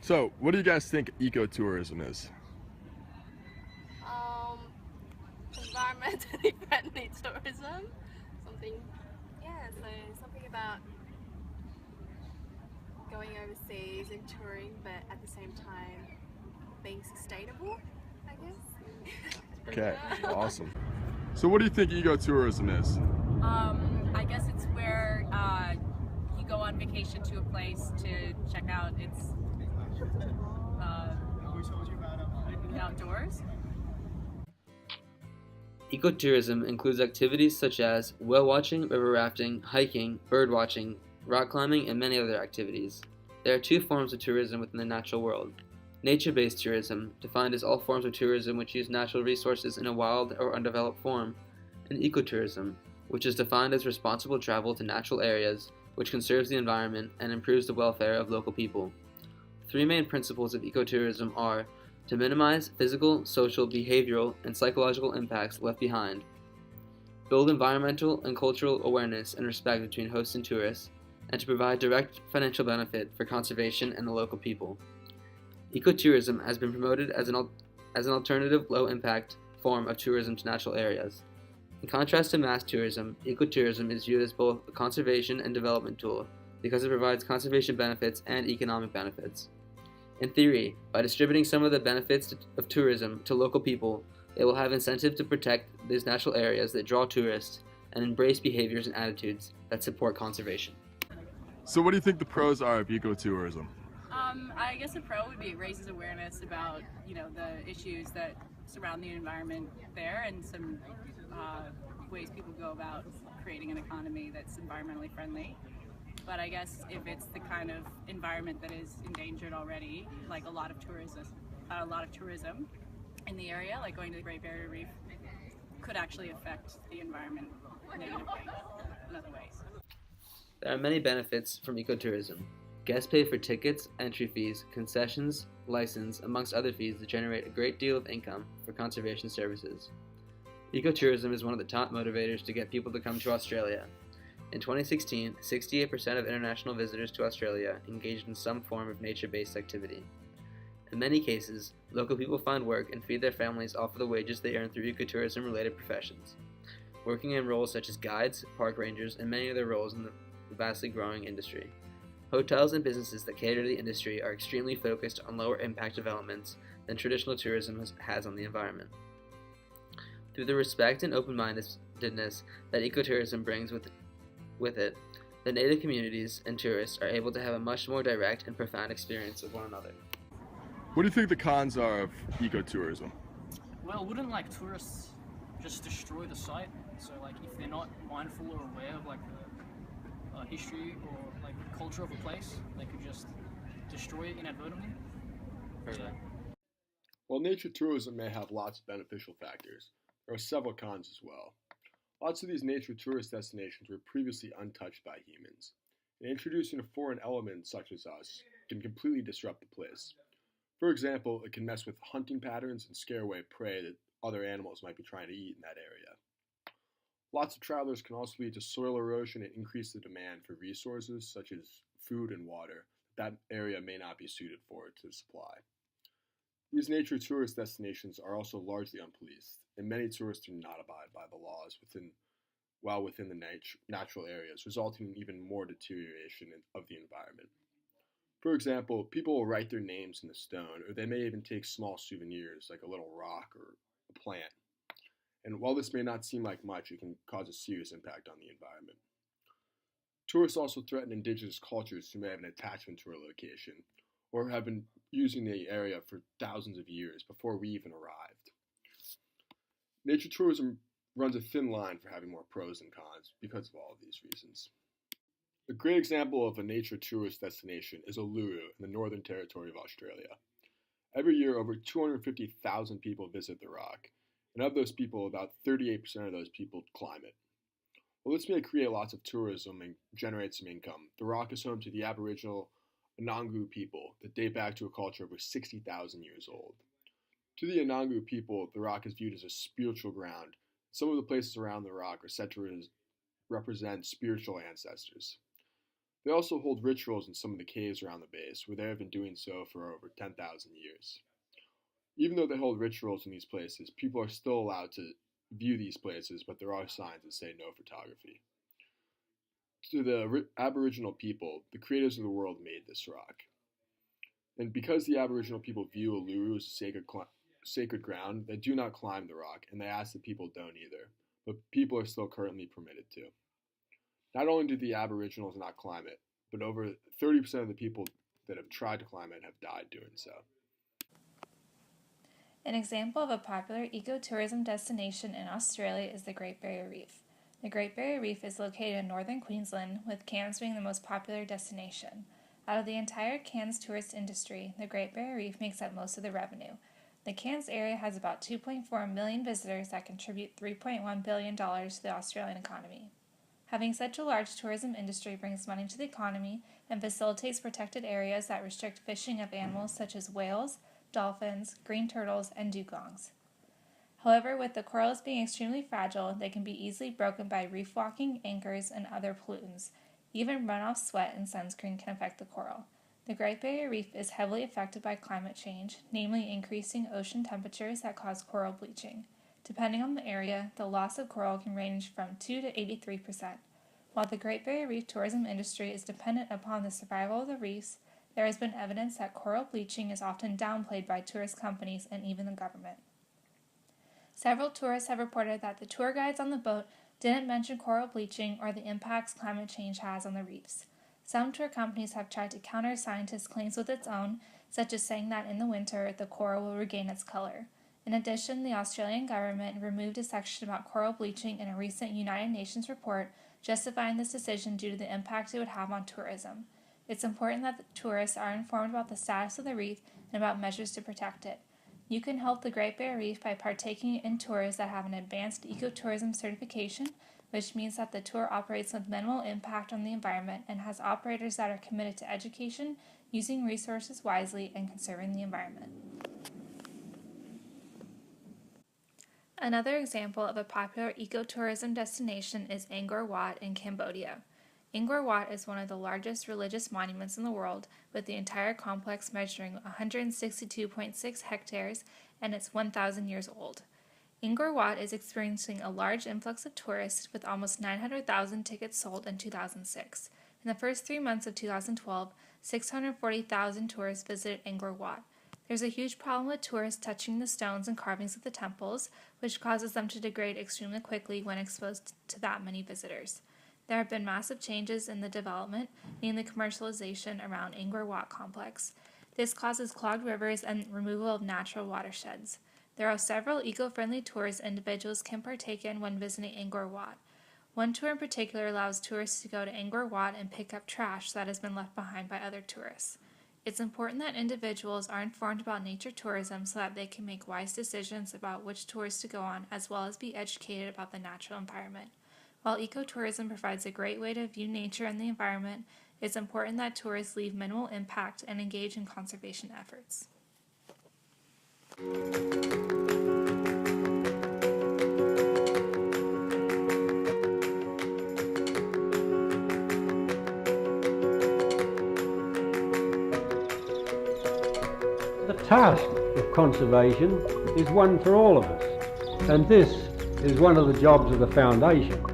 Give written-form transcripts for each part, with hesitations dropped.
So, what do you guys think ecotourism is? Um, Environmentally friendly tourism. Something, yeah, so something about going overseas and touring, but at the same time being sustainable, I guess. Okay, Yeah. awesome. So, what do you think ecotourism is? I guess it's where you go on vacation to a place to check out its uh, the outdoors. Ecotourism includes activities such as whale watching, river rafting, hiking, bird watching, rock climbing, and many other activities. There are two forms of tourism within the natural world. Nature-based tourism, defined as all forms of tourism which use natural resources in a wild or undeveloped form, and ecotourism, which is defined as responsible travel to natural areas which conserves the environment and improves the welfare of local people. Three main principles of ecotourism are to minimize physical, social, behavioral, and psychological impacts left behind, build environmental and cultural awareness and respect between hosts and tourists, and to provide direct financial benefit for conservation and the local people. Ecotourism has been promoted as an alternative low-impact form of tourism to natural areas. In contrast to mass tourism, ecotourism is viewed as both a conservation and development tool because it provides conservation benefits and economic benefits. In theory, by distributing some of the benefits of tourism to local people, they will have incentive to protect these natural areas that draw tourists and embrace behaviors and attitudes that support conservation. So, what do you think the pros are of ecotourism? I guess a pro would be it raises awareness about the issues that surround the environment there and some ways people go about creating an economy that's environmentally friendly. But I guess if it's the kind of environment that is endangered already, like a lot of tourism in the area, like going to the Great Barrier Reef, could actually affect the environment negatively in other ways. There are many benefits from ecotourism. Guests pay for tickets, entry fees, concessions, license, amongst other fees that generate a great deal of income for conservation services. Ecotourism is one of the top motivators to get people to come to Australia. In 2016, 68% of international visitors to Australia engaged in some form of nature-based activity. In many cases, local people find work and feed their families off of the wages they earn through ecotourism-related professions, working in roles such as guides, park rangers, and many other roles in the vastly growing industry. Hotels and businesses that cater to the industry are extremely focused on lower impact developments than traditional tourism has on the environment. Through the respect and open-mindedness that ecotourism brings with it, the native communities and tourists are able to have a much more direct and profound experience with one another. What do you think the cons are of ecotourism? Well, wouldn't like tourists just destroy the site? So like if they're not mindful or aware of like the history or like culture of a place, they could just destroy it inadvertently. While nature tourism may have lots of beneficial factors, there are several cons as well. Lots of these nature tourist destinations were previously untouched by humans, and introducing a foreign element such as us can completely disrupt the place. For example, it can mess with hunting patterns and scare away prey that other animals might be trying to eat in that area. Lots of travelers can also lead to soil erosion and increase the demand for resources such as food and water that area may not be suited for to supply. These nature tourist destinations are also largely unpoliced, and many tourists do not abide by the laws within the natural areas, resulting in even more deterioration of the environment. For example, people will write their names in the stone, or they may even take small souvenirs like a little rock or a plant. And while this may not seem like much, it can cause a serious impact on the environment. Tourists also threaten indigenous cultures who may have an attachment to a location, or have been using the area for thousands of years before we even arrived. Nature tourism runs a thin line for having more pros than cons because of all of these reasons. A great example of a nature tourist destination is Uluru in the Northern Territory of Australia. Every year, over 250,000 people visit the rock, and of those people, about 38% of those people climb it. While this may create lots of tourism and generate some income, the rock is home to the Aboriginal Anangu people that date back to a culture over 60,000 years old. To the Anangu people, the rock is viewed as a spiritual ground. Some of the places around the rock are said to represent spiritual ancestors. They also hold rituals in some of the caves around the base, where they have been doing so for over 10,000 years. Even though they hold rituals in these places, people are still allowed to view these places, but there are signs that say no photography. To the Aboriginal people, the creators of the world made this rock. And because the Aboriginal people view Uluru as a sacred ground, they do not climb the rock, and they ask that people don't either. But people are still currently permitted to. Not only do the Aboriginals not climb it, but over 30% of the people that have tried to climb it have died doing so. An example of a popular ecotourism destination in Australia is the Great Barrier Reef. The Great Barrier Reef is located in northern Queensland, with Cairns being the most popular destination. Out of the entire Cairns tourist industry, the Great Barrier Reef makes up most of the revenue. The Cairns area has about 2.4 million visitors that contribute $3.1 billion to the Australian economy. Having such a large tourism industry brings money to the economy and facilitates protected areas that restrict fishing of animals such as whales, dolphins, green turtles, and dugongs. However, with the corals being extremely fragile, they can be easily broken by reef walking, anchors, and other pollutants. Even runoff sweat and sunscreen can affect the coral. The Great Barrier Reef is heavily affected by climate change, namely increasing ocean temperatures that cause coral bleaching. Depending on the area, the loss of coral can range from 2 to 83%. While the Great Barrier Reef tourism industry is dependent upon the survival of the reefs, there has been evidence that coral bleaching is often downplayed by tourist companies and even the government. Several tourists have reported that the tour guides on the boat didn't mention coral bleaching or the impacts climate change has on the reefs. Some tour companies have tried to counter scientists' claims with its own, such as saying that in the winter the coral will regain its color. In addition, the Australian government removed a section about coral bleaching in a recent United Nations report, justifying this decision due to the impact it would have on tourism. It's important that the tourists are informed about the status of the reef and about measures to protect it. You can help the Great Barrier Reef by partaking in tours that have an advanced ecotourism certification, which means that the tour operates with minimal impact on the environment and has operators that are committed to education, using resources wisely, and conserving the environment. Another example of a popular ecotourism destination is Angkor Wat in Cambodia. Angkor Wat is one of the largest religious monuments in the world, with the entire complex measuring 162.6 hectares, and it's 1,000 years old. Angkor Wat is experiencing a large influx of tourists, with almost 900,000 tickets sold in 2006. In the first 3 months of 2012, 640,000 tourists visited Angkor Wat. There's a huge problem with tourists touching the stones and carvings of the temples, which causes them to degrade extremely quickly when exposed to that many visitors. There have been massive changes in the development, namely commercialization around Angkor Wat complex. This causes clogged rivers and removal of natural watersheds. There are several eco-friendly tours individuals can partake in when visiting Angkor Wat. One tour in particular allows tourists to go to Angkor Wat and pick up trash that has been left behind by other tourists. It's important that individuals are informed about nature tourism so that they can make wise decisions about which tours to go on, as well as be educated about the natural environment. While ecotourism provides a great way to view nature and the environment, it's important that tourists leave minimal impact and engage in conservation efforts. The task of conservation is one for all of us, and this is one of the jobs of the Foundation.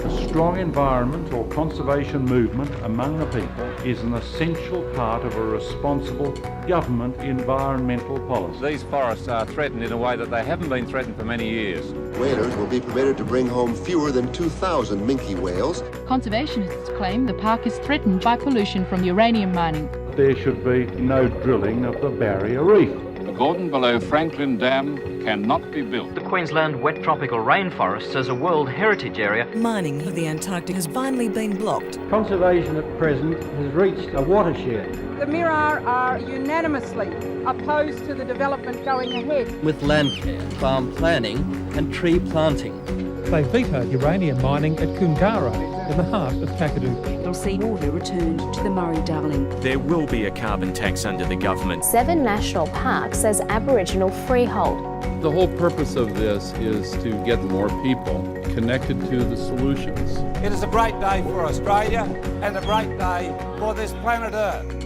A strong environment or conservation movement among the people is an essential part of a responsible government environmental policy. These forests are threatened in a way that they haven't been threatened for many years. Whalers will be permitted to bring home fewer than 2,000 minke whales. Conservationists claim the park is threatened by pollution from uranium mining. There should be no drilling of the barrier reef. The Gordon below Franklin Dam cannot be built. The Queensland wet tropical rainforest is a World Heritage Area. Mining of the Antarctic has finally been blocked. Conservation at present has reached a watershed. The Mirarr are unanimously opposed to the development going ahead. With land care, farm planning and tree planting. They vetoed uranium mining at Koongarra in the heart of Kakadu. You'll see water returned to the Murray-Darling. There will be a carbon tax under the government. 7 national parks as Aboriginal freehold. The whole purpose of this is to get more people connected to the solutions. It is a bright day for Australia and a bright day for this planet Earth.